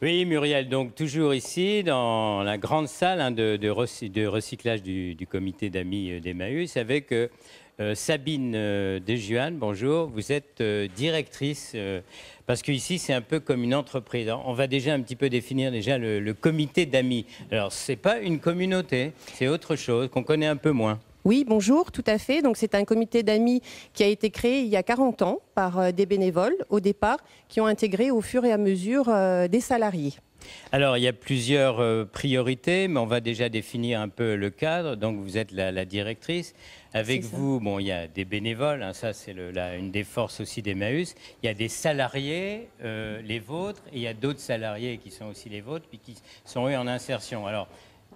Oui, Muriel, donc toujours ici, dans la grande salle de recyclage du comité d'amis d'Emmaüs, avec Sabine Dejuan. Bonjour, vous êtes directrice, parce qu'ici, c'est un peu comme une entreprise. Alors, on va déjà un petit peu définir déjà le comité d'amis. Alors, ce n'est pas une communauté, c'est autre chose qu'on connaît un peu moins. Oui, bonjour, tout à fait. Donc, c'est un comité d'amis qui a été créé il y a 40 ans par des bénévoles, au départ, qui ont intégré au fur et à mesure des salariés. Alors, il y a plusieurs priorités, mais on va déjà définir un peu le cadre. Donc, vous êtes la directrice. Avec vous, bon, il y a des bénévoles, hein, ça c'est une des forces aussi d'Emmaüs. Il y a des salariés, les vôtres, et il y a d'autres salariés qui sont aussi les vôtres, puis qui sont eux en insertion. Alors,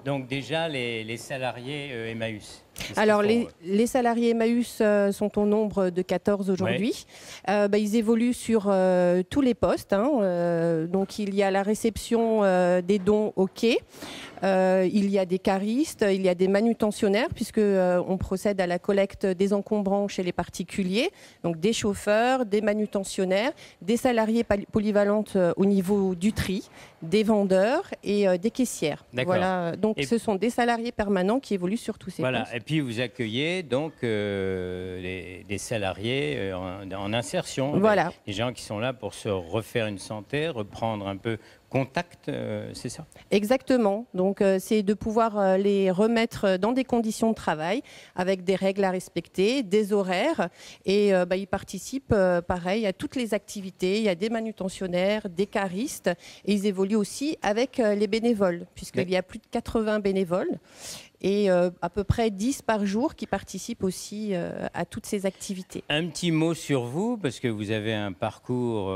donc déjà, les salariés Emmaüs. Alors, les salariés Emmaüs sont au nombre de 14 aujourd'hui. Oui. Ils évoluent sur tous les postes. Donc, il y a la réception des dons au quai. Il y a des caristes, il y a des manutentionnaires, puisque on procède à la collecte des encombrants chez les particuliers. Donc, des chauffeurs, des manutentionnaires, des salariés polyvalentes au niveau du tri, des vendeurs et des caissières. Voilà. Donc, ce sont des salariés permanents qui évoluent sur tous ces postes. Et puis vous accueillez donc des salariés en insertion, voilà. Des gens qui sont là pour se refaire une santé, reprendre un peu contact, c'est ça? Exactement. Donc c'est de pouvoir les remettre dans des conditions de travail avec des règles à respecter, des horaires, et ils participent pareil à toutes les activités. Il y a des manutentionnaires, des caristes, et ils évoluent aussi avec les bénévoles, puisqu'il y a plus de 80 bénévoles et à peu près 10 par jour qui participent aussi à toutes ces activités. Un petit mot sur vous, parce que vous avez un parcours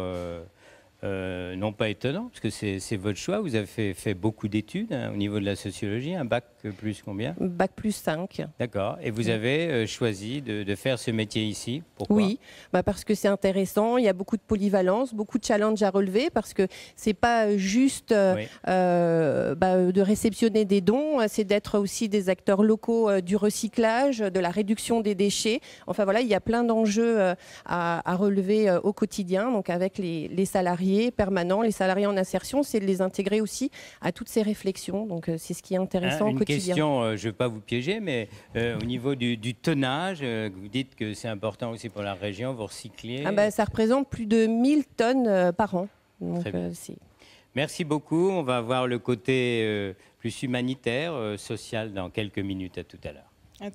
non pas étonnant, parce que c'est votre choix. Vous avez fait beaucoup d'études au niveau de la sociologie, un bac plus combien? Bac plus 5. D'accord. Et vous avez choisi de faire ce métier ici. Pourquoi? Oui, parce que c'est intéressant, il y a beaucoup de polyvalence, beaucoup de challenges à relever, parce que c'est pas juste de réceptionner des dons, c'est d'être aussi des acteurs locaux du recyclage, de la réduction des déchets. Enfin voilà, il y a plein d'enjeux à relever au quotidien. Donc avec les salariés permanents, les salariés en insertion, c'est de les intégrer aussi à toutes ces réflexions. Donc c'est ce qui est intéressant au quotidien. Une question, je ne veux pas vous piéger, mais au niveau du tonnage, vous dites que c'est important aussi pour la région, vous recyclez. Ça représente plus de 1000 tonnes par an. Donc, très bien. Merci beaucoup. On va voir le côté plus humanitaire, social dans quelques minutes. À tout à l'heure.